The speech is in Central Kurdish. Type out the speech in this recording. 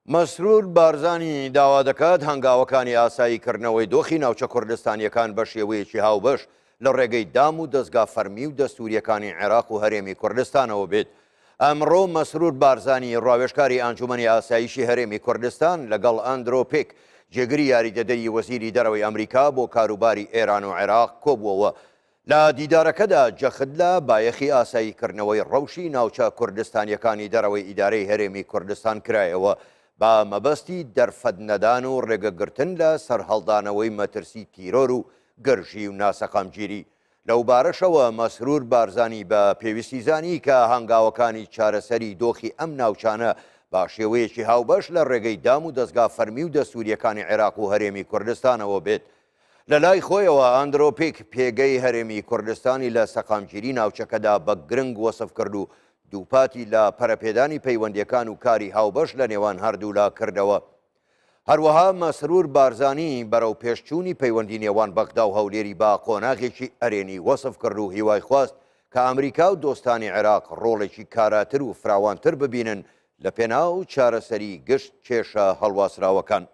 مەسرور بارزانی داوا دەکات هەنگاوەکانی ئاساییکردنەوەی دۆخی ناوچە کوردستانیەکان بە شێوەیەکی هاوبەش لە ڕێگەی دام و دەستگا فەرمی و دەستوریەکانی عێراق و هەرێمی کوردستانەوە بێت. ئەمڕۆ مەسرور بارزانی ڕاوێژکاری ئانجومەنی ئاسایشی هەرێمی کوردستان لەگەڵ ندرۆ جێگری یاریدەدەی وەزیری دەرەوەی ئەمەریکا بۆ کاروباری ئێران و عێراق کۆبووەوە. لە دیدارەکەدا جەخت لە بایەخی ئاساییکردنەوەی ڕەوشی ناوچە کوردستانیەکانی دەرەوەی ئیدارەی هەرێمی کوردستان کرایەوە با مەبەستی دەرفەت نەدان و ڕێگەگرتن لە سەرهەڵدانەوەی مەترسی تیرۆر و گەرژی و ناسەقامگیری. لەو بارەشەوە مەسرور بارزانی بە پێویستی زانی کە هەنگاوەکانی چارەسەری دۆخی ئەم ناوچانە با شێوەیەکی هاوبەش لە ڕێگەی دام و دەستگا فەرمی و دەستوریەکانی عێراق و هەرێمی کوردستانەوە بێت. لە لای خۆیەوە ندرۆ پێگەی هەرێمی کوردستانی لە سەقامگیری ناوچەکەدا بە گرنگ وەسف کرد و دووپاتی لە پەرەپێدانی پەیوەندیەکان و کاری هاوبەش لە نێوان هەردوولا کردەوە. هەروەها مەسرور بارزانی بەرەو پێشچوونی پەیوەندی نێوان بەغدا و هەولێری با قۆناغێکی ئەرێنی وەسف کرد و هیوای خواست کە ئەمریکا و دۆستانی عێراق ڕۆڵێکی کاراتر و فراوانتر ببینن لە پێناو چارەسەری گشت کێشە هەڵواسراوەکان.